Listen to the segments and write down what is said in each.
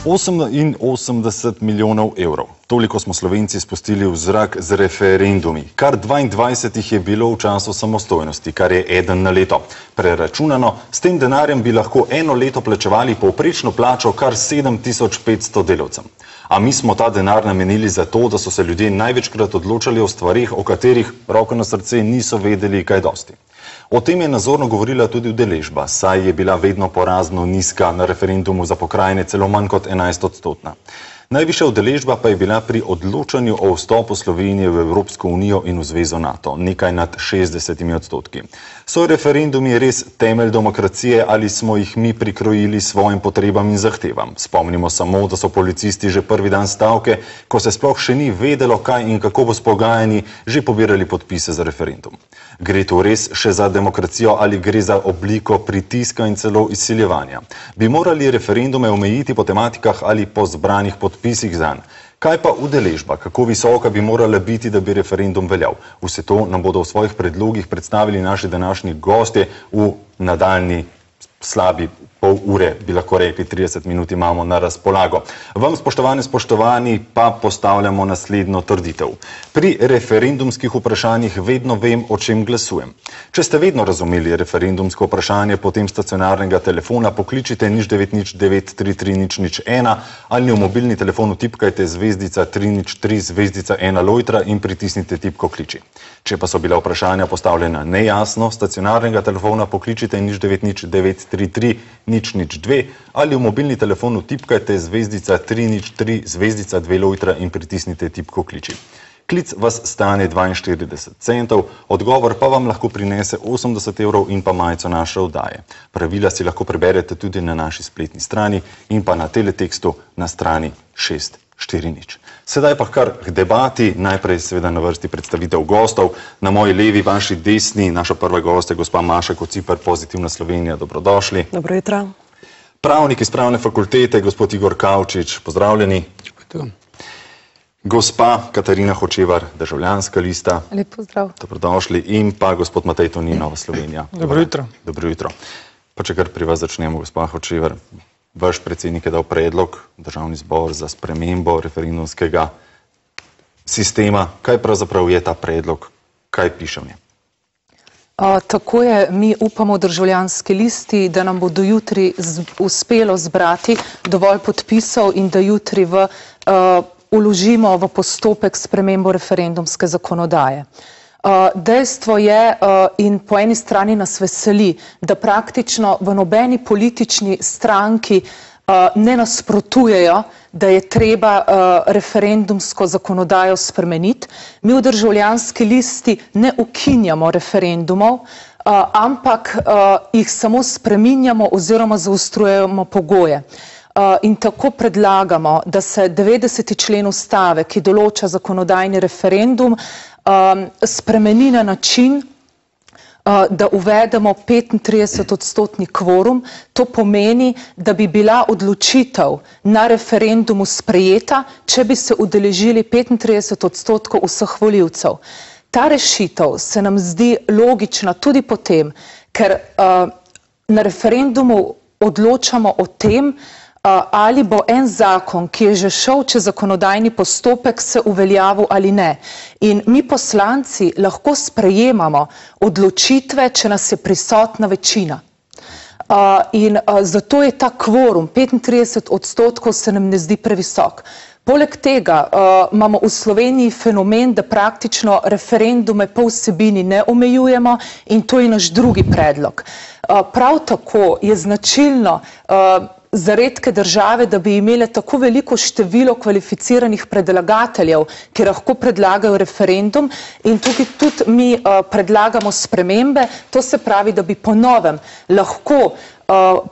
88 milijonov evrov. Toliko smo Slovenci spustili v zrak z referendumi. Kar 22 jih je bilo v času samostojnosti, kar je eden na leto. Preračunano, s tem denarjem bi lahko eno leto plačevali povprečno plačo kar 7500 delavcem. A mi smo ta denar namenili za to, da so se ljudje največkrat odločali o stvarih, o katerih, roko na srce, niso vedeli kaj dosti. O tem je nazorno govorila tudi udeležba, saj je bila vedno porazno nizka, na referendumu za pokrajine celo manj kot 11-odstotna. Najvišja udeležba pa je bila pri odločanju o vstopu Slovenije v Evropsko unijo in v Zvezo NATO, nekaj nad 60%. So referendumi res temelj demokracije ali smo jih mi prikrojili svojim potrebam in zahtevam? Spomnimo samo, da so policisti že prvi dan stavke, ko se sploh še ni vedelo, kaj in kako bo s pogajanji, že pobirali podpise za referendum. Gre to res še za demokracijo ali gre za obliko pritiska in celo izsiljevanja? Bi morali referendume omejiti po tematikah ali po zbranih podpisih zanj? Kaj pa udeležba? Kako visoka bi morala biti, da bi referendum veljal? Vse to nam bodo v svojih predlogih predstavili naši današnji gostje v nadaljnji slabi pol ure, bi lahko rekli, 30 minut imamo na razpolago. Vam, spoštovani, pa postavljamo naslednjo trditev. Pri referendumskih vprašanjih vedno vem, o čem glasujem. Če ste vedno razumeli referendumsko vprašanje, potem stacionarnega telefona pokličite 0909330001 ali v mobilni telefon vtipkajte zvezdica 303 zvezdica 1 lojtra in pritisnite tipko kliči. Če pa so bila vprašanja postavljena nejasno, stacionarnega telefona pokličite 0909330002 ali v mobilni telefon vtipkajte zvezdica 303 zvezdica 2 lojtra in pritisnite tipko kliči. Klic vas stane 42 centov, odgovor pa vam lahko prinese 80 evrov in pa majico naše oddaje. Pravila si lahko preberete tudi na naši spletni strani in pa na teletekstu na strani 640. Sedaj pa kar k debati, najprej seveda na vrsti predstavitev gostov. Na moji levi, vaši desni, naša prva gost je gospa Maša Kociper, Pozitivna Slovenija, dobrodošli. Dobro jutro. Pravnik iz Pravne fakultete, gospod Igor Kavčič, pozdravljeni. Gospa Katarina Hočevar, Državljanska lista. Lep pozdrav. Dobrodošli. In pa gospod Matej Tonin, Nova Slovenija. Dobro jutro. Dobro jutro. Pa če kar pri vas začnemo, gospa Hočevar. Vaš predsednik je dal predlog v Državni zbor za spremembo referendumskega sistema. Kaj pravzaprav je ta predlog? Kaj piše v njem? Tako je, mi upamo v Državljanski listi, da nam bo do jutri uspelo zbrati dovolj podpisov in da jutri vložimo v postopek spremembo referendumske zakonodaje. Dejstvo je, in po eni strani nas veseli, da praktično v nobeni politični stranki ne nasprotujejo, da je treba referendumsko zakonodajo spremeniti. Mi v Državljanski listi ne ukinjamo referendumov, ampak jih samo spreminjamo oziroma zaostrujemo pogoje. In tako predlagamo, da se 90. člen ustave, ki določa zakonodajni referendum, spremeni na način, da uvedemo 35-odstotni kvorum. To pomeni, da bi bila odločitev na referendumu sprejeta, če bi se udeležili 35% vseh volivcev. Ta rešitev se nam zdi logična tudi potem, ker na referendumu odločamo o tem, ali bo en zakon, ki je že šel čez zakonodajni postopek, se uveljavil ali ne. In mi poslanci lahko sprejemamo odločitve, če nas je prisotna večina. In zato je ta kvorum 35% se nam ne zdi previsok. Poleg tega imamo v Sloveniji fenomen, da praktično referendume po vsebini ne omejujemo in to je naš drugi predlog. Prav tako je značilno za redke države, da bi imele tako veliko število kvalificiranih predlagateljev, ki lahko predlagajo referendum, in tukaj tudi mi predlagamo spremembe. To se pravi, da bi po novem lahko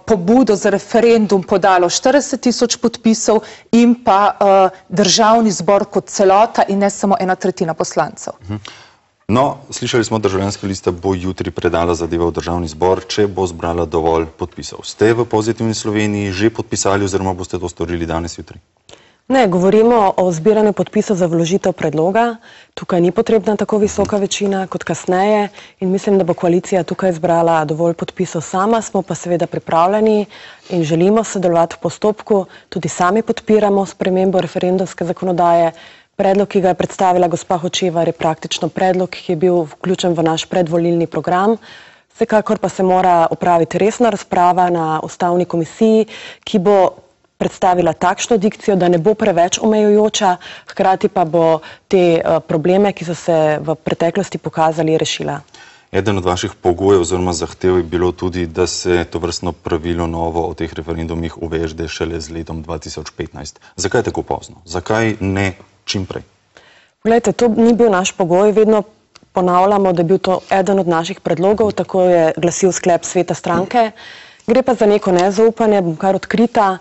pobudo za referendum podalo 40 000 podpisov in pa Državni zbor kot celota in ne samo 1/3 poslancev. No, slišali smo, Državljanska lista bo jutri predala zadevo v Državni zbor, če bo zbrala dovolj podpisov. Ste v Pozitivni Sloveniji že podpisali oziroma boste to storili danes jutri? Ne, govorimo o zbiranju podpisov za vložitev predloga. Tukaj ni potrebna tako visoka večina kot kasneje in mislim, da bo koalicija tukaj zbrala dovolj podpisov sama. Smo pa seveda pripravljeni in želimo sodelovati v postopku. Tudi sami podpiramo spremembo referendumske zakonodaje. Predlog, ki ga je predstavila gospa Hočevar, je praktično predlog, ki je bil vključen v naš predvolilni program. Vsekakor pa se mora opraviti resna razprava na Ustavni komisiji, ki bo predstavila takšno dikcijo, da ne bo preveč omejujoča, hkrati pa bo te probleme, ki so se v preteklosti pokazali, rešila. Eden od vaših pogojev oziroma zahtev je bilo tudi, da se tovrstno pravilo novo o teh referendumih uveže šele z letom 2015. Zakaj tako pozno? Zakaj ne čim prej? Poglejte, to ni bil naš pogoj, vedno ponavljamo, da je bil to eden od naših predlogov, tako je glasil sklep sveta stranke. Gre pa za neko nezaupanje, bom kar odkrita.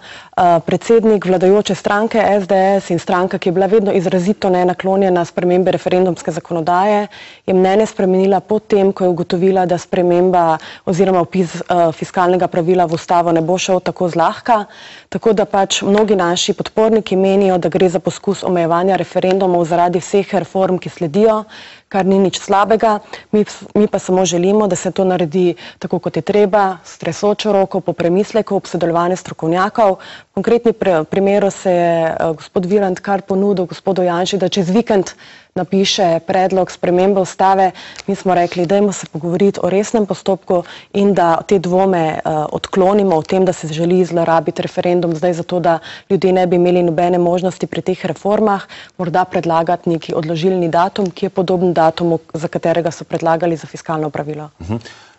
Predsednik vladajoče stranke SDS in stranka, ki je bila vedno izrazito nenaklonjena spremembe referendumske zakonodaje, je mnenje spremenila potem, ko je ugotovila, da sprememba oziroma vpis fiskalnega pravila v ustavo ne bo šel tako zlahka. Tako da pač mnogi naši podporniki menijo, da gre za poskus omejevanja referendumov zaradi vseh reform, ki sledijo, kar ni nič slabega. Mi pa samo želimo, da se to naredi tako, kot je treba, s tresočo roko, po premisleku, ob sodelovanju strokovnjakov. V konkretni primeru se je gospod Virant kar ponudil gospodu Janši, da čez vikend napiše predlog spremembe ustave. Mi smo rekli, dajmo se pogovoriti o resnem postopku in da te dvome odklonimo o tem, da se želi zlorabiti referendum zdaj zato, da ljudje ne bi imeli nobene možnosti pri teh reformah, morda predlagati neki odložilni datum, ki je podoben datumu, za katerega so predlagali za fiskalno pravilo.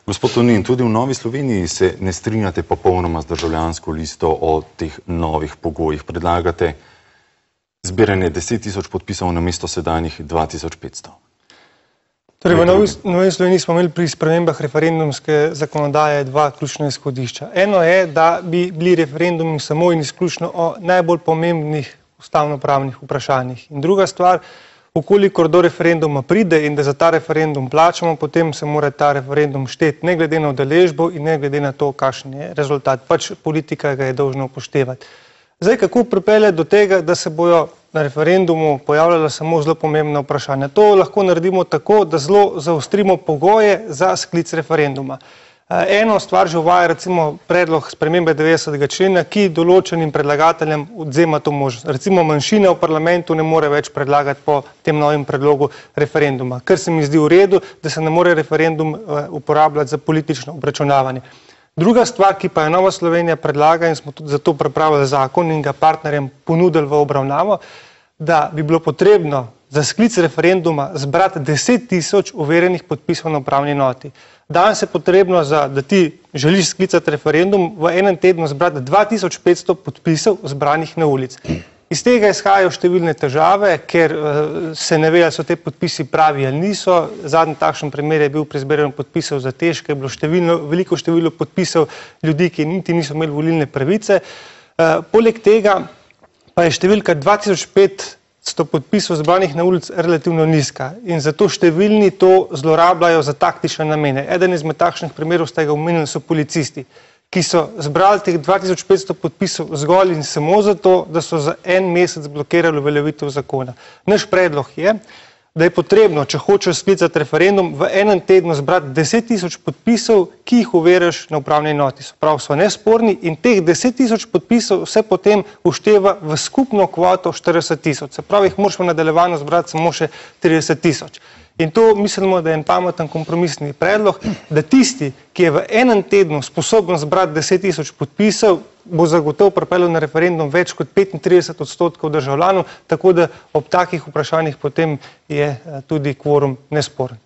Gospod Tonin, tudi v Novi Sloveniji se ne strinjate popolnoma z državljansko listo o teh novih pogojih. Predlagate zbiranje 10.000 podpisov na mesto sedanjih 2.500. Torej, v Novi Sloveniji smo imeli pri spremembah referendumske zakonodaje dva ključna izhodišča. Eno je, da bi bili referendumi samo in izključno o najbolj pomembnih ustavnopravnih vprašanjih. In druga stvar, ukolikor do referenduma pride in da za ta referendum plačamo, potem se mora ta referendum šteti ne glede na udeležbo in ne glede na to, kakšen je rezultat. Pač politika ga je dolžna upoštevati. Zdaj, kako pripelje do tega, da se bojo na referendumu pojavljala samo zelo pomembna vprašanja? To lahko naredimo tako, da zelo zaostrimo pogoje za sklic referenduma. Eno stvar že uvaja recimo predlog spremembe 90. člena, ki določenim predlagateljem odzema to možnost. Recimo manjšina v parlamentu ne more več predlagati po tem novem predlogu referenduma, ker se mi zdi v redu, da se ne more referendum uporabljati za politično obračunavanje. Druga stvar, ki pa je Nova Slovenija predlaga in smo tudi zato pripravili zakon in ga partnerjem ponudili v obravnavo, da bi bilo potrebno za sklic referenduma zbrati 10.000 overjenih podpisov na upravni enoti. Danes je potrebno, da ti želiš sklicati referendum, v enem tednu zbrati 2.500 podpisov zbranih na ulici. Iz tega izhajajo številne težave, ker se ne ve, ali so te podpisi pravi ali niso. Zadnji takšen primer je bil pri zbiranju podpisov za Težke, je bilo veliko število podpisov ljudi, ki niti niso imeli volilne pravice. Poleg tega pa je številka 2.500 podpisov zbranih na ulici relativno nizka in zato številni to zlorabljajo za taktične namene. Eden izmed takšnih primerov, ste ga omenili, so policisti, ki so zbrali teh 2.500 podpisov zgolj in samo zato, da so za en mesec blokirali uveljavitev zakona. Naš predlog je, da je potrebno, če hočeš sklicati referendum, v enem tednu zbrati 10.000 podpisov, ki jih overiš na upravni enoti. Prav so nesporni in teh 10.000 podpisov se potem ušteva v skupno kvoto 40.000. Se pravi, jih moraš v nadaljevanju zbrati samo še 30.000. In to mislimo, da je en pameten kompromisni predlog, da tisti, ki je v enem tednu sposoben zbrati 10.000 podpisov, bo zagotovo pripeljal na referendum več kot 35% državljanov, tako da ob takih vprašanjih potem je tudi kvorum nesporen.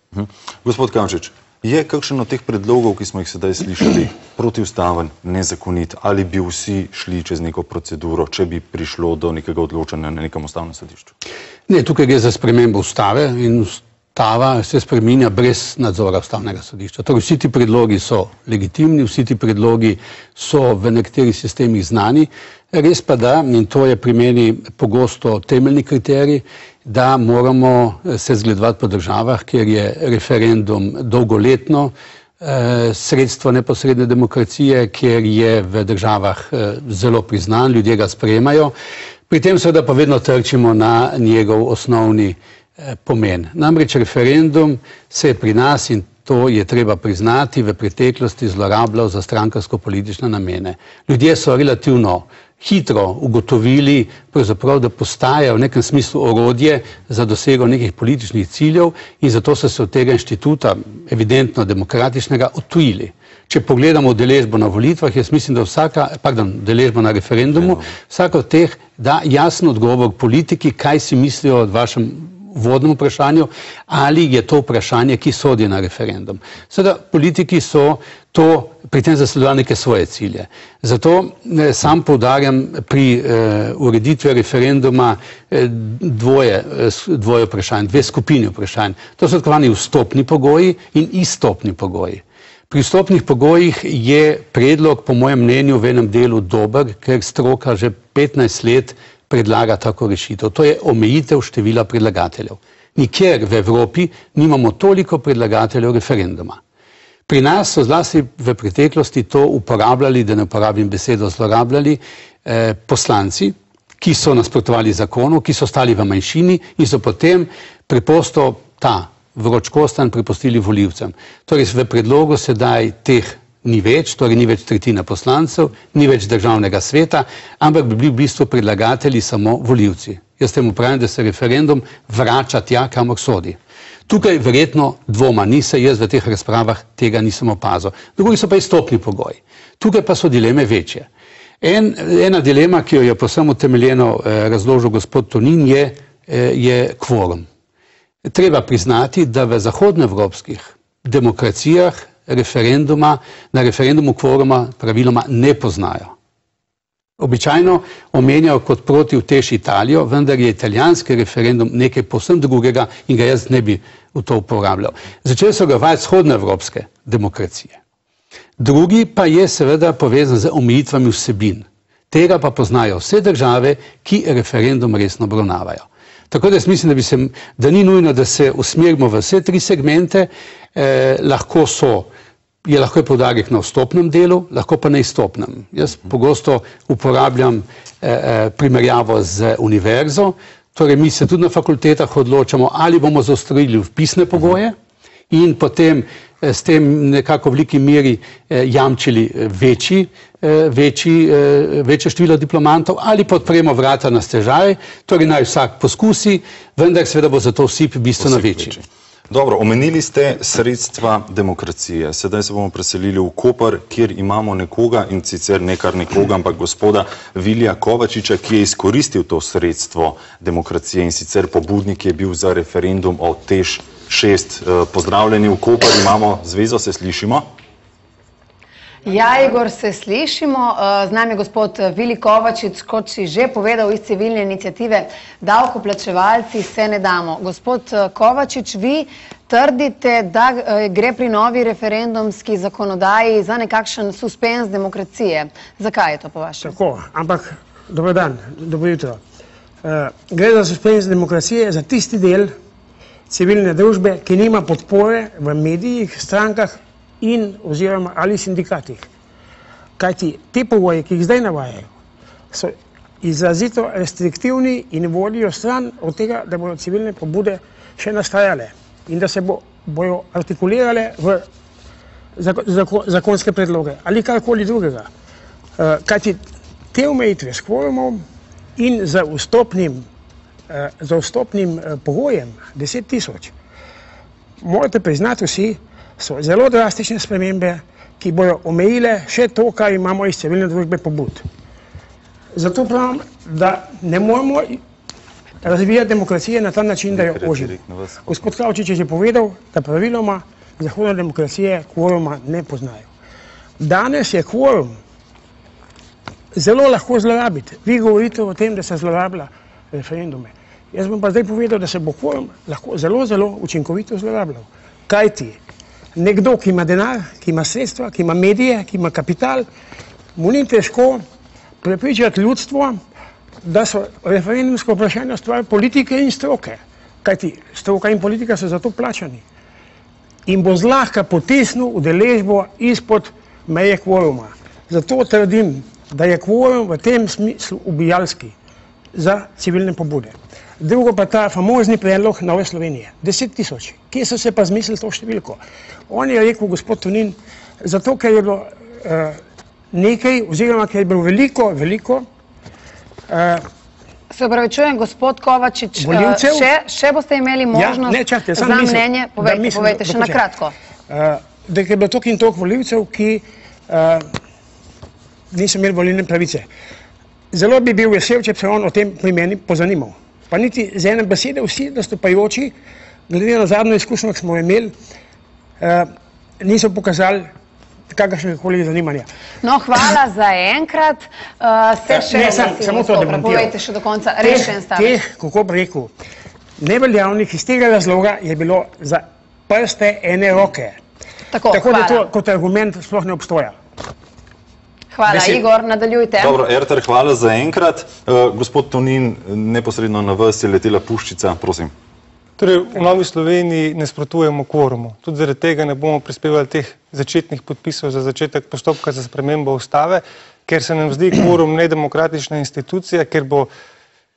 Gospod Kavčič, je kakšen od teh predlogov, ki smo jih sedaj slišali, protiustaven, nezakonit, ali bi vsi šli čez neko proceduro, če bi prišlo do nekega odločanja na nekem ustavnem sodišču? Ne, tukaj gre za spremembo ustave in ustava se spreminja brez nadzora ustavnega sodišča. Torej, vsi ti predlogi so legitimni, vsi ti predlogi so v nekaterih sistemih znani. Res pa da, in to je pri meni pogosto temeljni kriterij, da moramo se zgledovati po državah, kjer je referendum dolgoletno sredstvo neposredne demokracije, kjer je v državah zelo priznan, ljudje ga sprejemajo. Pri tem seveda pa vedno trčimo na njegov osnovni pomen. Namreč referendum se je pri nas, in to je treba priznati, v preteklosti zlorabljal za strankarsko-politične namene. Ljudje so relativno hitro ugotovili, da postajajo v nekem smislu orodje za dosego nekih političnih ciljev in zato so se od tega inštituta, evidentno demokratičnega, odtujili. Če pogledamo udeležbo na volitvah, jaz mislim, da udeležbo na referendumu, vsaka od teh da jasen odgovor politiki, kaj si mislijo o vašem uvodnem vprašanju, ali je to vprašanje, ki sodi na referendum. Seveda, politiki so to pri tem zasledovali neke svoje cilje. Zato sam poudarjam pri ureditvi referenduma dvoje vprašanj, dve skupini vprašanj. To so tako zvani vstopni pogoji in izstopni pogoji. Pri vstopnih pogojih je predlog, po mojem mnenju, v enem delu dober, ker stroka že 15 let predlaga tako rešitev. To je omejitev števila predlagateljev. Nikjer v Evropi nimamo toliko predlagateljev referenduma. Pri nas so zlasti v preteklosti to uporabljali, da ne uporabim besedo zlorabljali, poslanci, ki so nasprotovali zakonu, ki so stali v manjšini in so potem preprosto ta vročkostan prepustili volivcem. Torej v predlogu sedaj teh ni več, torej ni več tretjina poslancev, ni več državnega sveta, ampak bi bili v bistvu predlagatelji samo volivci. Jaz temu pravim, da se referendum vrača tja, kamor sodi. Tukaj verjetno dvoma ni, saj jaz v teh razpravah tega nisem opazil. Drugi so pa izstopni pogoji. Tukaj pa so dileme večje. Ena dilema, ki jo je povsem utemeljeno razložil gospod Tonin, je kvorum. Treba priznati, da v zahodnoevropskih demokracijah na referendumu kvoruma praviloma ne poznajo. Običajno omenjajo kot protivtež Italijo, vendar je italijanski referendum nekaj povsem drugega in ga jaz ne bi v to uporabljal. Začeli so ga uvajati vzhodnoevropske demokracije. Drugi pa je seveda povezan z omejitvami vsebin. Tega pa poznajo vse države, ki referendum resno obravnavajo. Tako da jaz mislim, da ni nujno, da se usmerimo v vse tri segmente, lahko je poudarek na vstopnem delu, lahko pa na izstopnem. Jaz pogosto uporabljam primerjavo z univerzo, torej mi se tudi na fakultetah odločamo, ali bomo zaostrili vpisne pogoje in potem s tem nekako v veliki meri jamčili večje število diplomantov ali pa odpremo vrata na stežaj, torej naj vsak poskusi, vendar seveda bo zato vsip bistveno večji. Dobro, omenili ste sredstva demokracije. Sedaj se bomo preselili v Koper, kjer imamo nekoga, in sicer ne kar nekoga, ampak gospoda Vilija Kovačiča, ki je izkoristil to sredstvo demokracije in sicer pobudnik je bil za referendum o TEŠ 6. Pozdravljeni v Koper, imamo zvezo, se slišimo? Ja, Igor, se slišimo. Z nami je gospod Vili Kovačič, kot si že povedal, iz civilne iniciative Davkoplačevalci se ne damo. Gospod Kovačič, vi trdite, da gre pri novi referendumski zakonodaji za nekakšen suspens demokracije. Zakaj je to po vašem? Tako, ampak dober dan, dobro jutro. Gre za suspens demokracije za tisti del civilne družbe, ki nima podpore v medijih, strankah in oziroma ali sindikatih. Kajti te pogoje, ki jih zdaj navajajo, so izrazito restriktivni in vodijo stran od tega, da bodo civilne pobude še nastajale in da se bojo artikulirale v zakonske predloge ali karkoli drugega. Kajti te omejitve s kvorumom in za vstopnim pogojem 10 000, morate priznati vsi, so zelo drastične spremembe, ki bojo omejile še to, kar imamo iz civilne družbe pobud. Zato pravim, da ne moramo razvijati demokracije na ta način, da jo ožimo. Gospod Kavčič je že povedal, da praviloma zahodne demokracije kvoruma ne poznajo. Danes je kvorum zelo lahko zlorabiti. Vi govorite o tem, da se zlorablja referendume. Jaz bom pa zdaj povedal, da se bo kvorum lahko zelo učinkovito zlorabljal. Kajti nekdo, ki ima denar, ki ima sredstva, ki ima medije, ki ima kapital, mu ni težko prepričati ljudstvo, da so referendumsko vprašanje stvar politike in stroke. Kajti stroka in politika so zato plačani. In bo zlahka potisnil udeležbo izpod meje kvoruma. Zato trdim, da je kvorum v tem smislu ubijalski. za civilne pobude. Drugo pa ta famozni predlog Nove Slovenije. 10 000. Kje so se pa zmislili to številko? On je rekel, gospod Tonin, zato, ker je bilo nekaj, oziroma ker je bilo veliko Se opravičujem, gospod Kovačič, še boste imeli možnost za mnenje? Povejte še na kratko. Da je bilo toliko in toliko volivcev, ki niso imeli volilne pravice. Zelo bi bil vesel, če bi se on o tem pri meni pozanimal. Pa niti z ene besede vsi nastopajoči, glede na zadnjo izkušnjo, ki smo imeli, niso pokazali kakršnegakoli zanimanja. No, hvala za enkrat. Samo to demantiral. Povejte še do konca. Rešen stavek. Teh, kako bi rekel, neveljavnih iz tega razloga je bilo za prste ene roke. Tako da to kot argument sploh ne obstoja. Hvala, Igor, nadaljujte. Dobro, Erter, hvala za enkrat. Gospod Tonin, neposredno na vas je letela puščica, prosim. Torej, v Novi Sloveniji ne nasprotujemo kvorumu. Tudi zaradi tega ne bomo prispevali teh začetnih podpisov za začetek postopka za spremembo ustave, ker se nam zdi kvorum nedemokratična institucija, ker bo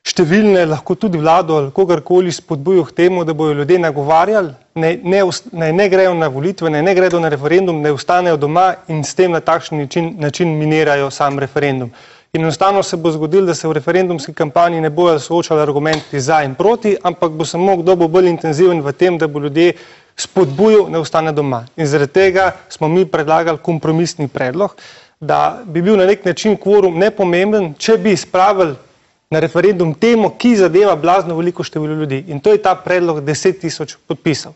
številne, lahko tudi vlado ali kogarkoli spodbujal k temu, da bojo ljudje nagovarjali, naj ne grejo na volitve, naj ne gredo na referendum, naj ostanejo doma in s tem na takšen način minirajo sam referendum. In enostavno se bo zgodilo, da se v referendumski kampanji ne bojo soočali argumenti za in proti, ampak bo samo kdo bo bolj intenziven v tem, da bo ljudje spodbujal, ne ostane doma. In zaradi tega smo mi predlagali kompromisni predlog, da bi bil na nek način kvorum nepomemben, če bi spravili na referendum temo, ki zadeva blazno veliko število ljudi. In to je ta predlog 10 000 podpisov.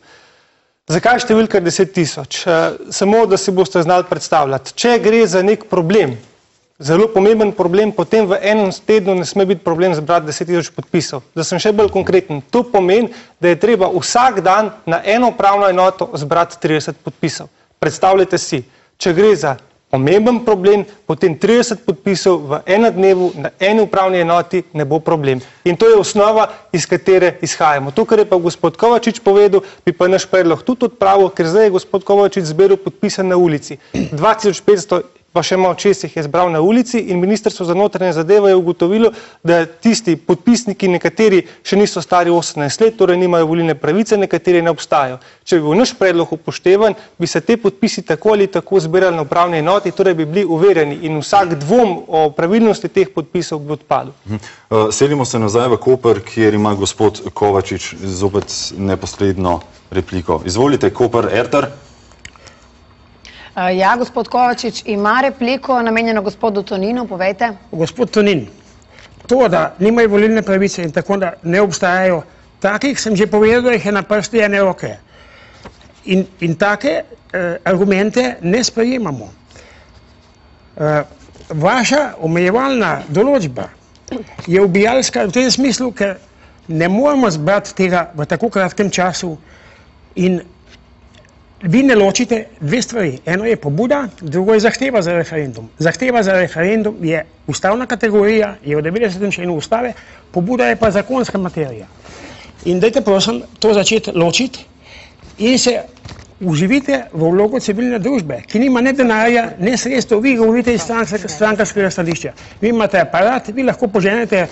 Zakaj številka 10 000? Samo, da si boste znali predstavljati. Če gre za nek problem, zelo pomemben problem, potem v enem tednu ne sme biti problem zbrati 10 000 podpisov. Da sem še bolj konkreten. To pomeni, da je treba vsak dan na eno upravno enoto zbrati 30 podpisov. Predstavljajte si, če gre za pomemben problem, potem 30 podpisov v enem dnevu na eni upravni enoti ne bo problem. In to je osnova, iz katere izhajamo. To, kar je pa gospod Kovačič povedal, bi pa naš predlog tudi odpravil, ker zdaj je gospod Kovačič zbiral podpise na ulici. 2500 pa še malo čez jih je zbral na ulici in Ministrstvo za notranje zadeve je ugotovilo, da tisti podpisniki, nekateri še niso stari 18 let, torej nimajo volilne pravice, nekateri ne obstajajo. Če bi bil naš predlog upoštevan, bi se te podpisi tako ali tako zbirali na upravni enoti, torej bi bili overjeni in vsak dvom o pravilnosti teh podpisov bi odpadel. Selimo se nazaj v Koper, kjer ima gospod Kovačič zopet neposredno repliko. Izvolite, Koper, Erter. Ja, gospod Kovačič ima repliko namenjeno gospodu Toninu, povejte. Gospod Tonin, to, da nimajo volilne pravice in tako da ne obstajajo, takih sem že povedal, da jih je na prsti ene roke. In take argumente ne sprejemamo. Vaša omejevalna določba je ubijalska v tem smislu, ker ne moramo zbrati tega v tako kratkem času in vi ne ločite dve stvari. Eno je pobuda, drugo je zahteva za referendum. Zahteva za referendum je ustavna kategorija, je v 90. členu ustave, pobuda je pa zakonska materija. In dajte prosim to začeti ločiti in se uživite v vlogo civilne družbe, ki nima ne denarja, ne sredstev. Vi govorite iz strankarskega stališča. Vi imate aparat, vi lahko poženete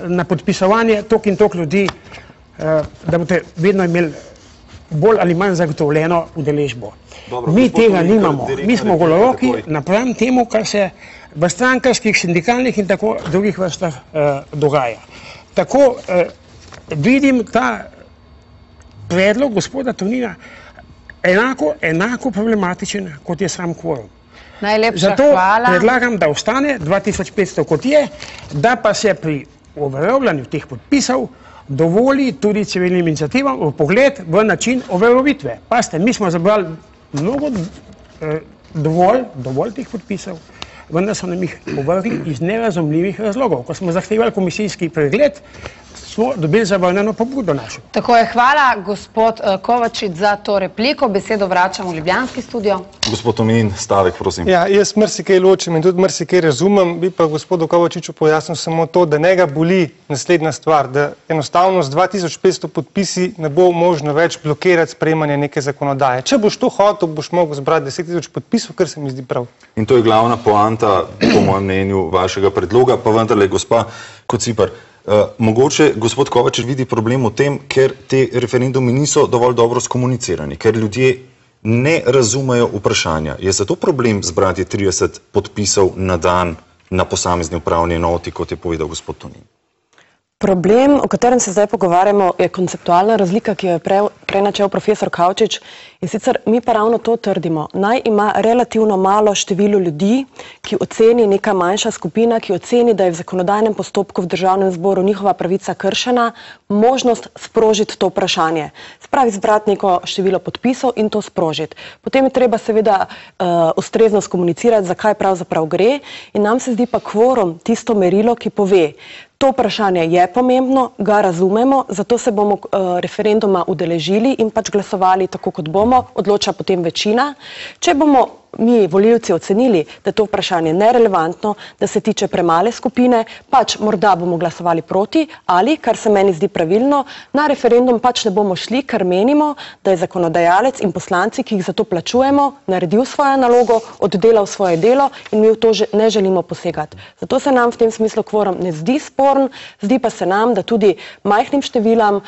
na podpisovanje tok in tok ljudi, da boste vedno imeli bolj ali manj zagotovljeno udeležbo. Mi tega nimamo. Mi smo goloroki napram temu, kar se v strankarskih, sindikalnih in tako drugih vrstah dogaja. Tako vidim ta predlog gospoda Tonina enako problematičen, kot je sam kvorum. Najlepša hvala. Zato predlagam, da ostane 2500 kot je, da pa se pri overavljanju teh podpisov dovoli tudi civilnim iniciativam v pogled v način overovitve. Pazite, mi smo zabrali mnogo dovolj teh podpisov, vendar so nam jih povrgli iz nerazumljivih razlogov. Ko smo zahtevali komisijski pregled, smo dobili zavrnjeno pobudo našo. Tako je, hvala gospod Kovačič za to repliko. Besedo vračamo v ljubljanski studio. Gospod Tomin, stavek, prosim. Ja, jaz marsikaj ločim in tudi marsikaj razumem, bi pa gospodu Kovačiču pojasnil samo to, da njega boli naslednja stvar, da enostavno z 2500 podpisi ne bo možno več blokirati sprejemanje neke zakonodaje. Če boš to hotel, boš mogel zbrati 10 000 podpisov, kar se mi zdi prav. In to je glavna poanta, po mojem mnenju, vašega predloga, pa vendarle, gospa Kociper, mogoče gospod Kovačič vidi problem v tem, ker te referendumi niso dovolj dobro skomunicirani, ker ljudje ne razumejo vprašanja. Je zato problem zbrati 30 podpisov na dan na posamezni upravni enoti, kot je povedal gospod Tonin? Problem, o katerem se zdaj pogovarjamo, je konceptualna razlika, ki jo je prej načel profesor Kavčič. In sicer mi pa ravno to trdimo. Naj ima relativno malo število ljudi, ki oceni, neka manjša skupina, ki oceni, da je v zakonodajnem postopku v Državnem zboru njihova pravica kršena, možnost sprožiti to vprašanje. Spravi zbrati neko število podpisov in to sprožiti. Potem je treba seveda ustrezno skomunicirati, zakaj pravzaprav gre. In nam se zdi pa kvorum tisto merilo, ki pove, to vprašanje je pomembno, ga razumemo, zato se bomo referenduma udeležili in pač glasovali tako, kot bomo, odloča potem večina. Če bomo mi, volivci, ocenili, da je to vprašanje nerelevantno, da se tiče premale skupine, pač morda bomo glasovali proti ali, kar se meni zdi pravilno, na referendum pač ne bomo šli, ker menimo, da je zakonodajalec in poslanci, ki jih za to plačujemo, naredil svojo nalogo, oddelal svoje delo in mi v to ne želimo posegati. Zato se nam v tem smislu kvorum ne zdi sporen, zdi pa se nam, da tudi majhnim številam,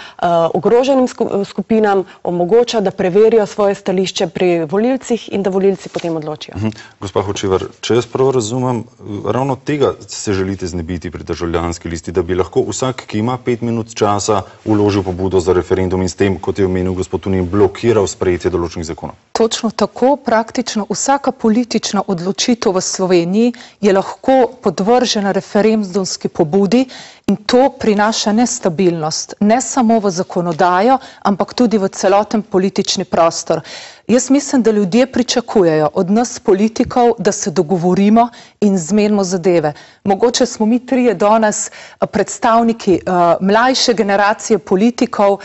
ogroženim skupinam omogoča, da preverijo svoje stališče pri volivcih in da volivci potem odločijo. Gospa Hočevar, če jaz prav razumem, ravno tega se želite znebiti pri državljanski listi, da bi lahko vsak, ki ima 5 minut časa, vložil pobudo za referendum in s tem, kot je omenil gospod Tonin, blokiral sprejetje določenih zakonov. Točno tako, praktično vsaka politična odločitev v Sloveniji je lahko podvržena referendumski pobudi in to prinaša nestabilnost, ne samo v zakonodajo, ampak tudi v celoten politični prostor. Jaz mislim, da ljudje pričakujejo od nas politikov, da se dogovorimo in zmenimo zadeve. Mogoče smo mi trije danes predstavniki mlajše generacije politikov,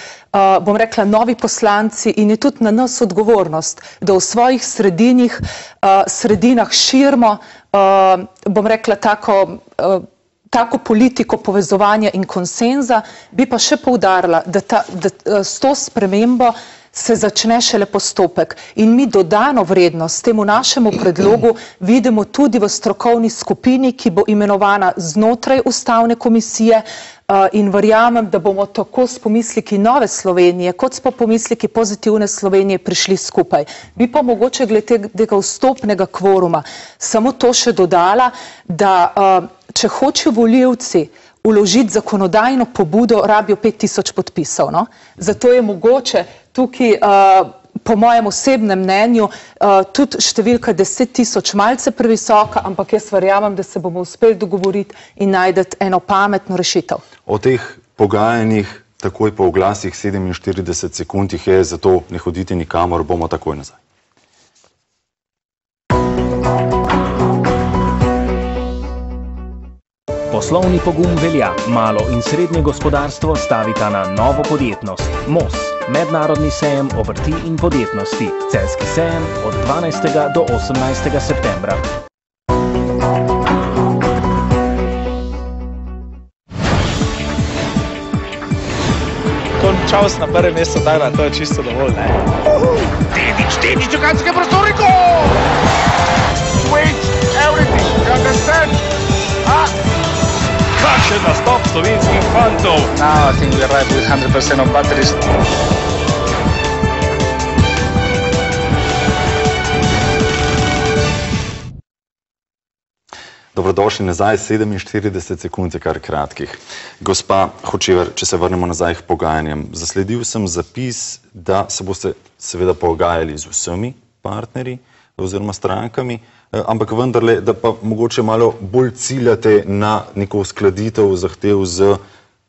bom rekla novi poslanci in je tudi na nas odgovornost, da v svojih sredinah širimo, bom rekla tako politiko povezovanja in konsenza, bi pa še poudarila, da s to spremembo se začne šele postopek. In mi dodano vrednost temu našemu predlogu vidimo tudi v strokovni skupini, ki bo imenovana znotraj Ustavne komisije in verjamem, da bomo tako s pomisliki Nove Slovenije, kot s pomisliki Pozitivne Slovenije prišli skupaj. Bi pa mogoče glede tega vstopnega kvoruma samo to še dodala, da če hočejo volivci vložiti zakonodajno pobudo, rabijo 5000 podpisov. No? Zato je mogoče tukaj, po mojem osebnem mnenju, tudi številka 10 000 malce previsoka, ampak jaz verjamem, da se bomo uspeli dogovoriti in najti eno pametno rešitev. O teh pogajanjih takoj po oglasih 47 sekund jih je, zato ne hodite nikamor, bomo takoj nazaj. Poslovni pogum velja, malo in srednje gospodarstvo stavita na novo podjetnost. MOS, mednarodni sejem obrti in podjetnosti. Celjski sejem od 12. do 18. septembra. Končal na prvem mestu, tako to je čisto dovolj, ne? Dedič, čakanske prostori, go! Switch everything, you understand? Kakšen nastop slovenskih fantov. Now I think we arrive with 100% of batteries. Dobrodošli nazaj, 47 sekund je kar kratkih. Gospa Hočevar, če se vrnemo nazaj k pogajanjem, zasledil sem zapis, da se boste seveda pogajali z vsemi partnerji oziroma strankami, ampak vendarle, da pa mogoče malo bolj ciljate na neko uskladitev zahtev z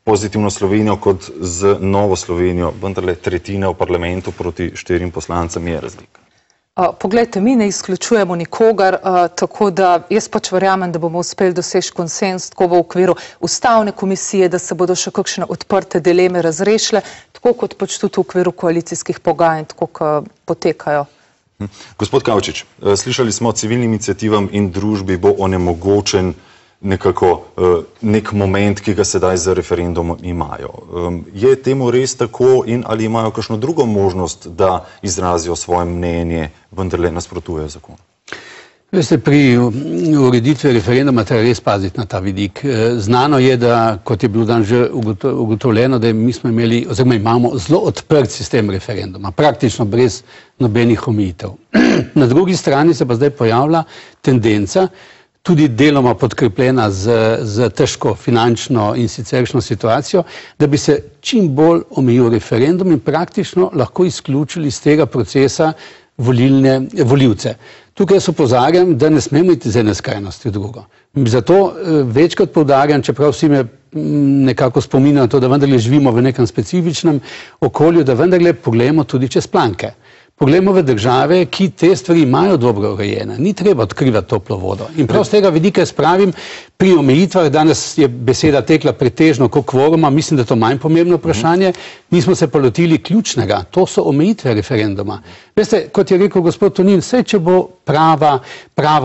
Pozitivno Slovenijo kot z Novo Slovenijo. Vendarle tretjina v parlamentu proti 4 poslancem je razlika. Poglejte, mi ne izključujemo nikogar, tako da jaz pač verjamem, da bomo uspeli doseči konsens tako v okviru ustavne komisije, da se bodo še kakšne odprte dileme razrešile, tako kot pač tudi v okviru koalicijskih pogajanj, tako kot potekajo. Gospod Kavčič, slišali smo, civilnim iniciativam in družbi bo onemogočen nekako nek moment, ki ga sedaj za referendum imajo. Je temu res tako in ali imajo kakšno drugo možnost, da izrazijo svoje mnenje, vendarle nasprotujejo zakonu? Veste, pri ureditvi referenduma treba res paziti na ta vidik. Znano je, da, kot je bilo danes že ugotovljeno, da mi smo imeli, oziroma imamo zelo odprt sistem referenduma, praktično brez nobenih omejitev. Na drugi strani se pa zdaj pojavlja tendenca, tudi deloma podkrepljena z težko finančno in siceršno situacijo, da bi se čim bolj omejil referendum in praktično lahko izključili iz tega procesa volivce. Tukaj jaz opozarjam, da ne smemo iti z ene skrajnosti v drugo. Zato večkrat poudarjam, čeprav vsi me nekako spominjajo to, da vendarle živimo v nekem specifičnem okolju, da vendarle pogledamo tudi čez planke. Poglejmo v države, ki te stvari imajo dobro urejene. Ni treba odkrivati toplo vodo. In prav z tega vidika jaz pravim, pri omejitvah, danes je beseda tekla pretežno kot kvoruma, mislim, da je to manj pomembno vprašanje, mi smo se pa lotili ključnega, to so omejitve referenduma. Veste, kot je rekel gospod Tonin, vse, če bo prava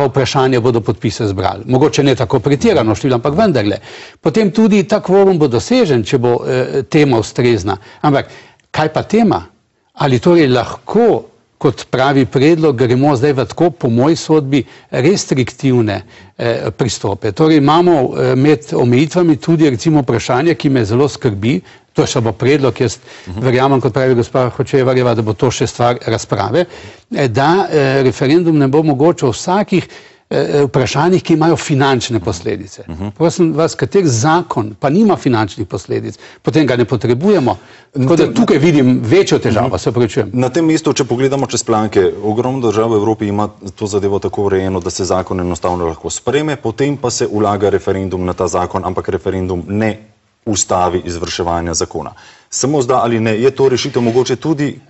vprašanja bodo podpise zbrali. Mogoče ne tako pretirano število, ampak vendarle. Potem tudi ta kvorum bo dosežen, če bo tema ustrezna. Ampak kaj pa tema? Ali torej lahko, kot pravi predlog, gremo zdaj v tako, po moji sodbi, restriktivne pristope. Torej imamo med omejitvami tudi recimo vprašanje, ki me zelo skrbi, to je samo predlog, jaz verjamem, kot pravi gospa Hočevarjeva, da bo to še stvar razprave, da referendum ne bo mogoče o vsakih vprašanjih, ki imajo finančne posledice. Prosim vas, kater zakon pa nima finančnih posledic, potem ga ne potrebujemo. Tako da tukaj vidim večjo težavo, se opravičujem. Na tem mestu, če pogledamo čez planke, ogromno držav v Evropi ima to zadevo tako urejeno, da se zakon enostavno lahko sprejme, potem pa se vlaga referendum na ta zakon, ampak referendum ne ustavi izvrševanja zakona. Samo zda ali ne, je to rešitev mogoče tudi,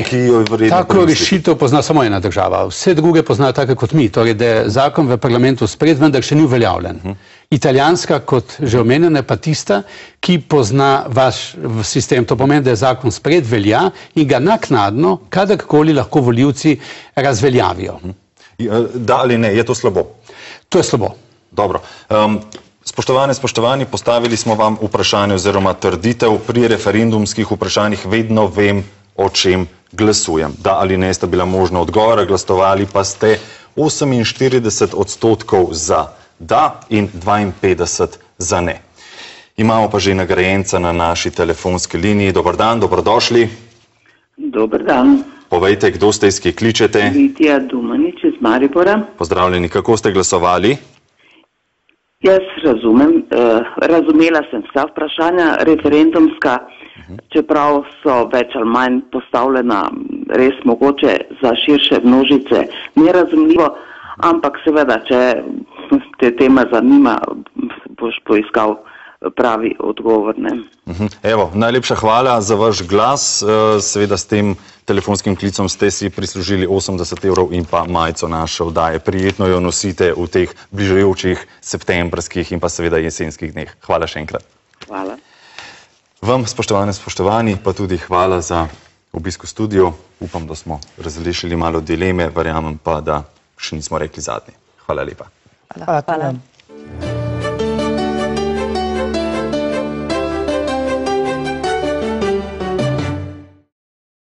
ki jo je vredno premisliti? Tako rešitev pozna samo ena država. Vse druge poznajo tako kot mi, torej da je zakon v parlamentu sprejet, vendar še ni uveljavljen. Italijanska, kot že omenjena, pa tista, ki pozna vaš sistem. To pomeni, da je zakon sprejet, velja in ga naknadno, kadarkoli lahko volivci razveljavijo. Da ali ne, je to slabo? To je slabo. Dobro. Spoštovane, spoštovani, postavili smo vam vprašanje oziroma trditev pri referendumskih vprašanjih, vedno vem, o čem glasujem. Da ali ne sta bila možna odgovora, glasovali pa ste 48% za da in 52% za ne. Imamo pa že nagrajenca na naši telefonski liniji. Dobar dan, dobrodošli. Dobar dan. Povejte, kdo ste, iz kje kličete? Lidija Dumanič iz Maribora. Pozdravljeni, kako ste glasovali? Jaz razumela sem vsa vprašanja referendumska, čeprav so več ali manj postavljena res mogoče za širše množice nerazumljivo, ampak seveda, če te tema zanima, boš poiskal pravi odgovor. Evo, najlepša hvala za vaš glas. Seveda s tem telefonskim klicom ste si prislužili 80 € in pa majico naše oddaje. Prijetno jo nosite v teh bližajočih septembrskih in pa seveda jesenskih dneh. Hvala še enkrat. Hvala. Vam, spoštovani, pa tudi hvala za obisk v studiu. Upam, da smo razrešili malo dileme, verjamem pa, da še nismo rekli zadnji. Hvala lepa. Hvala.